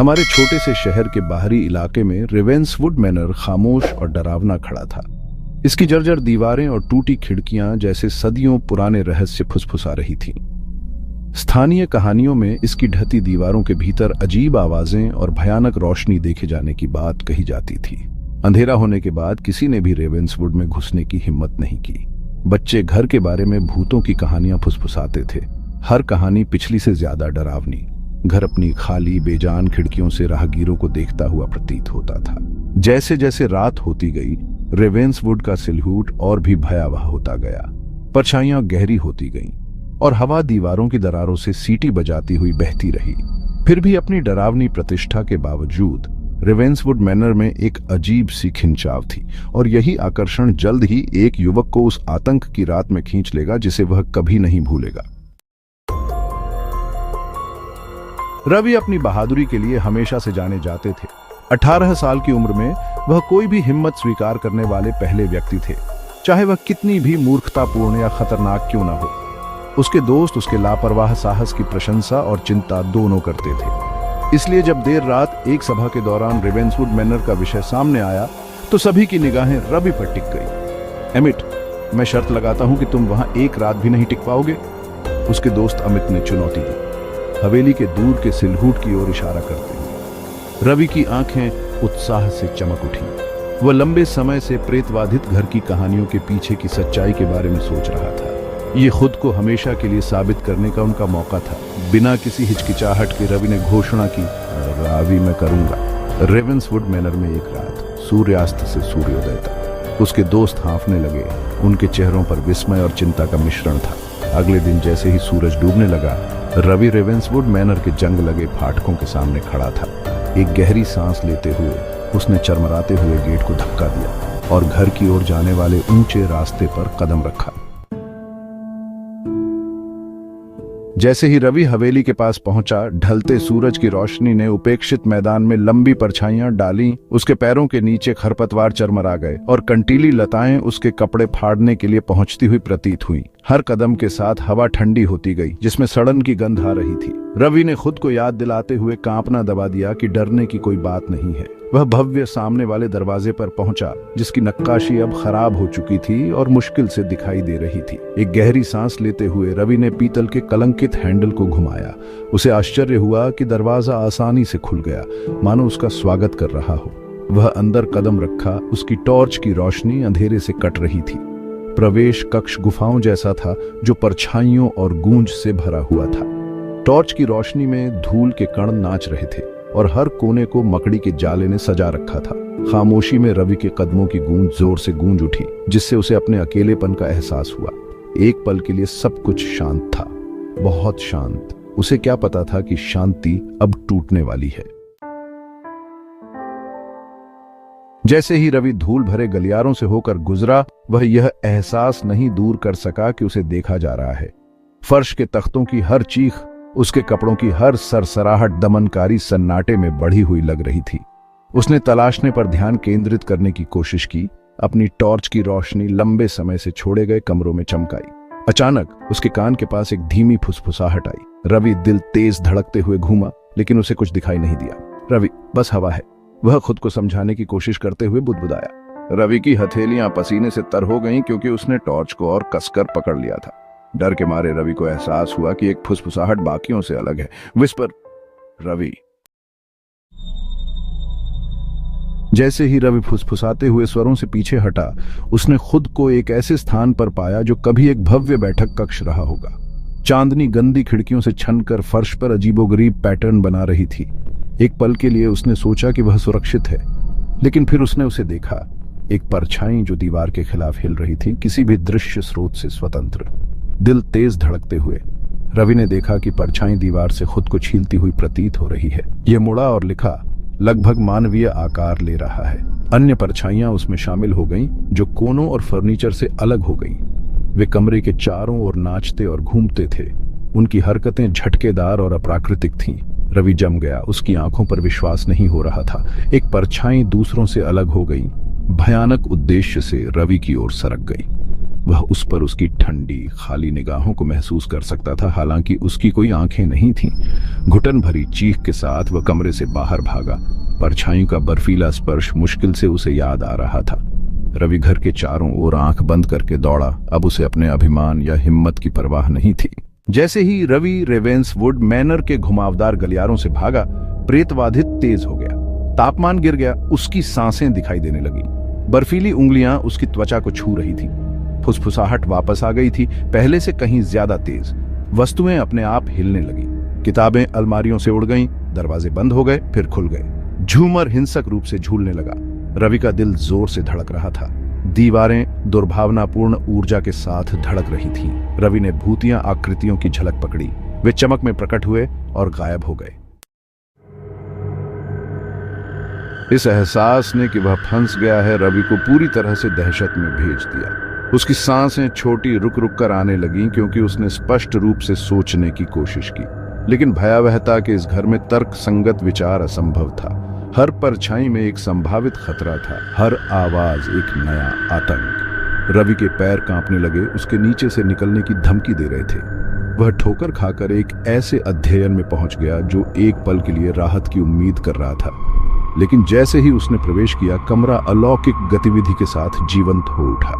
हमारे छोटे से शहर के बाहरी इलाके में रेवेंसवुड मैनर खामोश और डरावना खड़ा था। इसकी जर्जर दीवारें और टूटी खिड़कियां जैसे सदियों पुराने रहस्य फुसफुसा रही थीं। स्थानीय कहानियों में इसकी ढहती दीवारों के भीतर अजीब आवाजें और भयानक रोशनी देखे जाने की बात कही जाती थी। अंधेरा होने के बाद किसी ने भी रेवेंसवुड में घुसने की हिम्मत नहीं की। बच्चे घर के बारे में भूतों की कहानियां फुसफुसाते थे, हर कहानी पिछली से ज्यादा डरावनी। घर अपनी खाली बेजान खिड़कियों से राहगीरों को देखता हुआ प्रतीत होता था। जैसे जैसे रात होती गई, रेवेंसवुड का सिलहूट और भी भयावह होता गया। परछाइयां गहरी होती गईं और हवा दीवारों की दरारों से सीटी बजाती हुई बहती रही। फिर भी अपनी डरावनी प्रतिष्ठा के बावजूद रेवेंसवुड मैनर में एक अजीब सी खिंचाव थी, और यही आकर्षण जल्द ही एक युवक को उस आतंक की रात में खींच लेगा जिसे वह कभी नहीं भूलेगा। रवि अपनी बहादुरी के लिए हमेशा से जाने जाते थे। 18 साल की उम्र में वह कोई भी हिम्मत स्वीकार करने वाले पहले व्यक्ति थे, चाहे वह कितनी भी मूर्खतापूर्ण या खतरनाक क्यों न हो। उसके दोस्त उसके लापरवाह साहस की प्रशंसा और चिंता दोनों करते थे। इसलिए जब देर रात एक सभा के दौरान रेवेंसवुड मैनर का विषय सामने आया तो सभी की निगाहें रवि पर टिक गई। एमिट, मैं शर्त लगाता हूं कि तुम वहां एक रात भी नहीं टिक पाओगे, उसके दोस्त अमित ने चुनौती दी, हवेली के दूर के सिलहूट की ओर इशारा करते हुए। रवि की आंखें उत्साह से चमक उठी। वह लंबे समय से प्रेतवाधित घर की कहानियों के पीछे की सच्चाई के बारे में सोच रहा था। ये खुद को हमेशा के लिए साबित करने का उनका मौका था। बिना किसी हिचकिचाहट के रवि ने घोषणा की, रवि मैं करूंगा। रेवेंसवुड मैनर में एक रात, सूर्यास्त से सूर्योदय तक। उसके दोस्त हांफने लगे, उनके चेहरों पर विस्मय और चिंता का मिश्रण था। अगले दिन जैसे ही सूरज डूबने लगा, रवि रेवेंसवुड मैनर के जंग लगे फाटकों के सामने खड़ा था। एक गहरी सांस लेते हुए उसने चरमराते हुए गेट को धक्का दिया और घर की ओर जाने वाले ऊंचे रास्ते पर कदम रखा। जैसे ही रवि हवेली के पास पहुंचा, ढलते सूरज की रोशनी ने उपेक्षित मैदान में लंबी परछाइयां डाली। उसके पैरों के नीचे खरपतवार चरमरा गए और कंटीली लताएं उसके कपड़े फाड़ने के लिए पहुंचती हुई प्रतीत हुई। हर कदम के साथ हवा ठंडी होती गई, जिसमें सड़न की गंध आ रही थी। रवि ने खुद को याद दिलाते हुए कांपना दबा दिया कि डरने की कोई बात नहीं है। वह भव्य सामने वाले दरवाजे पर पहुंचा, जिसकी नक्काशी अब खराब हो चुकी थी और मुश्किल से दिखाई दे रही थी। एक गहरी सांस लेते हुए रवि ने पीतल के कलंकित हैंडल को घुमाया। उसे आश्चर्य हुआ कि दरवाजा आसानी से खुल गया, मानो उसका स्वागत कर रहा हो। वह अंदर कदम रखा। उसकी टॉर्च की रोशनी अंधेरे से कट रही थी। प्रवेश कक्ष गुफाओं जैसा था, जो परछाइयों और गूंज से भरा हुआ था। टॉर्च की रोशनी में धूल के कण नाच रहे थे और हर कोने को मकड़ी के जाले ने सजा रखा था। खामोशी में रवि के कदमों की गूंज जोर से गूंज उठी, जिससे उसे अपने अकेलेपन का एहसास हुआ। एक पल के लिए सब कुछ शांत था, बहुत शांत। उसे क्या पता था कि शांति अब टूटने वाली है। जैसे ही रवि धूल भरे गलियारों से होकर गुजरा, वह यह एहसास नहीं दूर कर सका कि उसे देखा जा रहा है। फर्श के तख्तों की हर चीख, उसके कपड़ों की हर सरसराहट दमनकारी सन्नाटे में बढ़ी हुई लग रही थी। उसने तलाशने पर ध्यान केंद्रित करने की कोशिश की। अपनी टॉर्च की रोशनी लंबे समय से छोड़े गए कमरों में चमकाई। अचानक उसके कान के पास एक धीमी फुसफुसाहट आई। रवि दिल तेज धड़कते हुए घूमा, लेकिन उसे कुछ दिखाई नहीं दिया। रवि, बस हवा है, वह खुद को समझाने की कोशिश करते हुए बुदबुदाया। रवि की हथेलियां पसीने से तर हो गईं, क्योंकि उसने टॉर्च को और कसकर पकड़ लिया था। डर के मारे रवि को एहसास हुआ कि एक फुसफुसाहट बाकियों से अलग है। विस्पर, रवि। जैसे ही रवि फुसफुसाते हुए स्वरों से पीछे हटा, उसने खुद को एक ऐसे स्थान पर पाया जो कभी एक भव्य बैठक कक्ष रहा होगा। चांदनी गंदी खिड़कियों से छनकर फर्श पर अजीबोगरीब पैटर्न बना रही थी। एक पल के लिए उसने सोचा कि वह सुरक्षित है, लेकिन फिर उसने उसे देखा, एक परछाई जो दीवार के खिलाफ हिल रही थी, किसी भी दृश्य स्रोत से स्वतंत्र। दिल तेज धड़कते हुए रवि ने देखा कि परछाई दीवार से खुद को छीलती हुई प्रतीत हो रही है। यह मुड़ा और लिखा, लगभग मानवीय आकार ले रहा है। अन्य परछाइयां उसमें शामिल हो गईं, जो कोनों और फर्नीचर से अलग हो गईं। वे कमरे के चारों ओर नाचते और घूमते थे। उनकी हरकतें झटकेदार और अप्राकृतिक थीं। रवि जम गया। उसकी आंखों पर विश्वास नहीं हो रहा था। एक परछाई दूसरों से अलग हो गई, भयानक उद्देश्य से रवि की ओर सरक गई। वह उस पर उसकी ठंडी खाली निगाहों को महसूस कर सकता था, हालांकि उसकी कोई आंखें नहीं थीं। घुटन भरी चीख के साथ वह कमरे से बाहर भागा। परछाइयों का बर्फीला स्पर्श मुश्किल से उसे याद आ रहा था। रवि घर के चारों ओर आंख बंद करके दौड़ा। अब उसे अपने अभिमान या हिम्मत की परवाह नहीं थी। जैसे ही रवि रेवेंसवुड मैनर के घुमावदार गलियारों से भागा, प्रेतवाधित तेज हो गया। तापमान गिर गया, उसकी सांसें दिखाई देने लगी। बर्फीली उंगलियां उसकी त्वचा को छू रही थी। फुसफुसाहट वापस आ गई थी, पहले से कहीं ज्यादा तेज। वस्तुएं अपने आप हिलने लगी। किताबें अलमारियों से उड़ गईं, दरवाजे बंद हो गए, फिर खुल गए। झूमर हिंसक रूप से झूलने लगा। रवि का दिल जोर से धड़क रहा था। दीवारें दुर्भावनापूर्ण ऊर्जा के साथ धड़क रही थीं। रवि ने भूतिया आकृतियों की झलक पकड़ी। वे चमक में प्रकट हुए और गायब हो गए। इस एहसास ने कि वह फंस गया है, रवि को पूरी तरह से दहशत में भेज दिया। उसकी सांसें छोटी रुक रुक कर आने लगीं, क्योंकि उसने स्पष्ट रूप से सोचने की कोशिश की, लेकिन भयावहता के इस घर में तर्क संगत विचार असंभव था। हर परछाई में एक संभावित खतरा था, हर आवाज एक नया आतंक। रवि के पैर कांपने लगे, उसके नीचे से निकलने की धमकी दे रहे थे। वह ठोकर खाकर एक ऐसे अध्ययन में पहुंच गया जो एक पल के लिए राहत की उम्मीद कर रहा था, लेकिन जैसे ही उसने प्रवेश किया, कमरा अलौकिक गतिविधि के साथ जीवंत हो उठा।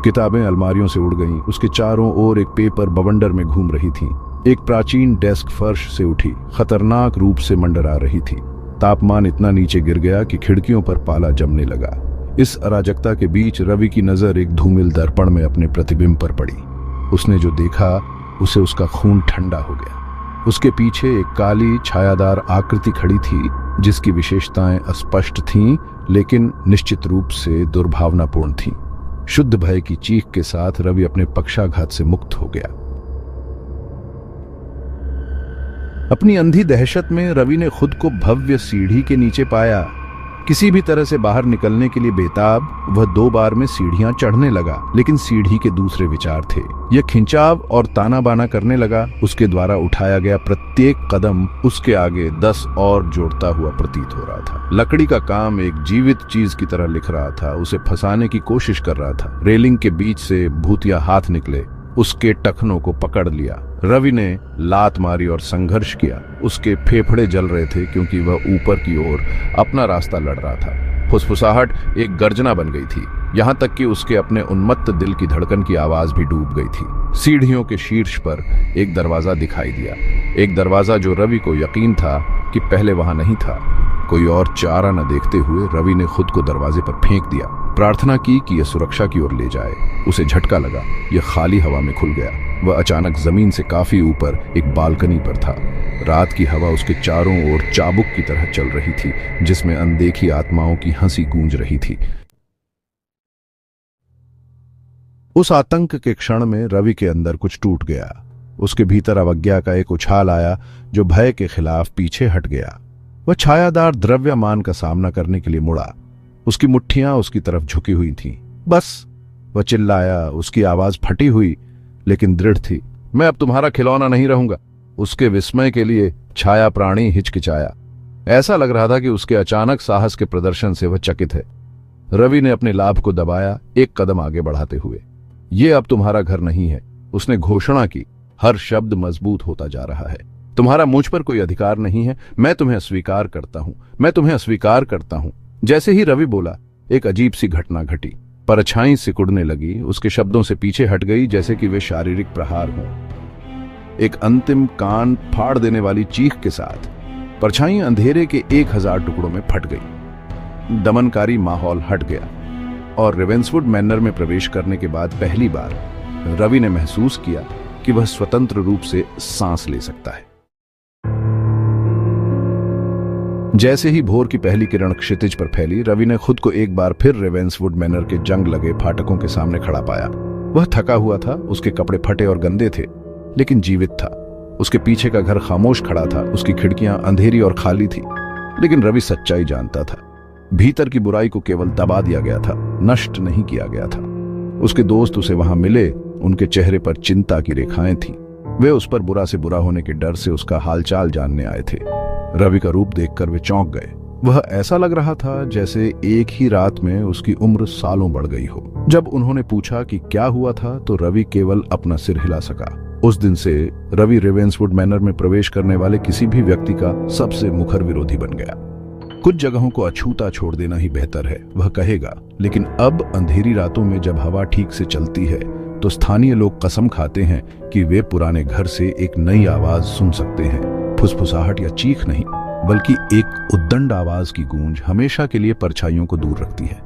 किताबें अलमारियों से उड़ गईं, उसके चारों ओर एक पेपर बवंडर में घूम रही थी। एक प्राचीन डेस्क फर्श से उठी, खतरनाक रूप से मंडरा रही थी। तापमान इतना नीचे गिर गया कि खिड़कियों पर पाला जमने लगा। इस अराजकता के बीच रवि की नजर एक धूमिल दर्पण में अपने प्रतिबिंब पर पड़ी। उसने जो देखा, उसे उसका खून ठंडा हो गया। उसके पीछे एक काली छायादार आकृति खड़ी थी, जिसकी विशेषताएं अस्पष्ट थीं, लेकिन निश्चित रूप से दुर्भावनापूर्ण थीं। शुद्ध भय की चीख के साथ रवि अपने पक्षाघात से मुक्त हो गया। अपनी अंधी दहशत में रवि ने खुद को भव्य सीढ़ी के नीचे पाया। किसी भी तरह से बाहर निकलने के लिए बेताब, वह 2 बार में सीढ़ियां चढ़ने लगा, लेकिन सीढ़ी के दूसरे विचार थे। यह खिंचाव और ताना बाना करने लगा। उसके द्वारा उठाया गया प्रत्येक कदम उसके आगे 10 और जोड़ता हुआ प्रतीत हो रहा था। लकड़ी का काम एक जीवित चीज की तरह लिख रहा था, उसे फंसाने की कोशिश कर रहा था। रेलिंग के बीच से भूतिया हाथ निकले, उसके टखनों को पकड़ लिया। रवि ने लात मारी और संघर्ष किया। उसके फेफड़े जल रहे थे, क्योंकि वह ऊपर की ओर अपना रास्ता लड़ रहा था। फुसफुसाहट एक गर्जना बन गई थी, यहाँ तक कि उसके अपने उन्मत्त दिल की धड़कन की आवाज भी डूब गई थी। सीढ़ियों के शीर्ष पर एक दरवाजा दिखाई दिया, एक दरवाजा जो रवि को यकीन था कि पहले वहां नहीं था। कोई और चारा न देखते हुए रवि ने खुद को दरवाजे पर फेंक दिया। प्रार्थना की कि यह सुरक्षा की ओर ले जाए। उसे झटका लगा, यह खाली हवा में खुल गया। वह अचानक जमीन से काफी ऊपर एक बालकनी पर था। रात की हवा उसके चारों ओर चाबुक की तरह चल रही थी, जिसमें अनदेखी आत्माओं की हंसी गूंज रही थी। उस आतंक के क्षण में रवि के अंदर कुछ टूट गया। उसके भीतर अवज्ञा का एक उछाल आया, जो भय के खिलाफ पीछे हट गया। वह छायादार द्रव्यमान का सामना करने के लिए मुड़ा। उसकी मुट्ठियां उसकी तरफ झुकी हुई थीं। बस, वह चिल्लाया। उसकी आवाज फटी हुई लेकिन दृढ़ थी। मैं अब तुम्हारा खिलौना नहीं रहूंगा। उसके विस्मय के लिए छाया प्राणी हिचकिचाया। ऐसा लग रहा था कि उसके अचानक साहस के प्रदर्शन से वह चकित है। रवि ने अपने लाभ को दबाया, एक कदम आगे बढ़ाते हुए। ये अब तुम्हारा घर नहीं है, उसने घोषणा की। हर शब्द मजबूत होता जा रहा है। तुम्हारा मुझ पर कोई अधिकार नहीं है। मैं तुम्हें अस्वीकार करता हूं, मैं तुम्हें अस्वीकार करता हूं। जैसे ही रवि बोला, एक अजीब सी घटना घटी। परछाई सिकुड़ने लगी, उसके शब्दों से पीछे हट गई, जैसे कि वे शारीरिक प्रहार हों। एक अंतिम कान फाड़ देने वाली चीख के साथ परछाई अंधेरे के 1000 टुकड़ों में फट गई। दमनकारी माहौल हट गया और रेवेंसवुड मैनर में प्रवेश करने के बाद पहली बार रवि ने महसूस किया कि वह स्वतंत्र रूप से सांस ले सकता है। जैसे ही भोर की पहली किरण क्षितिज पर फैली, रवि ने खुद को एक बार फिर रेवेंसवुड मैनर के जंग लगे फाटकों के सामने खड़ा पाया। वह थका हुआ था, उसके कपड़े फटे और गंदे थे, लेकिन जीवित था। उसके पीछे का घर खामोश खड़ा था, उसकी खिड़कियां अंधेरी और खाली थी, लेकिन रवि सच्चाई जानता था। भीतर की बुराई को केवल दबा दिया गया था, नष्ट नहीं किया गया था। उसके दोस्त उसे वहां मिले, उनके चेहरे पर चिंता की रेखाएं थीं। वे उस पर बुरा से बुरा होने के डर से उसका हालचाल जानने आए थे। रवि का रूप देखकर वे चौंक गए। वह ऐसा लग रहा था जैसे एक ही रात में उसकी उम्र सालों बढ़ गई हो। जब उन्होंने पूछा कि क्या हुआ था तो रवि केवल अपना सिर हिला सका। उस दिन से रवि रेवेंसवुड मैनर में प्रवेश करने वाले किसी भी व्यक्ति का सबसे मुखर विरोधी बन गया। कुछ जगहों को अछूता छोड़ देना ही बेहतर है, वह कहेगा, लेकिन अब अंधेरी रातों में जब हवा ठीक से चलती है तो स्थानीय लोग कसम खाते हैं कि वे पुराने घर से एक नई आवाज सुन सकते हैं। फुसफुसाहट या चीख नहीं, बल्कि एक उद्दंड आवाज की गूंज हमेशा के लिए परछाइयों को दूर रखती है।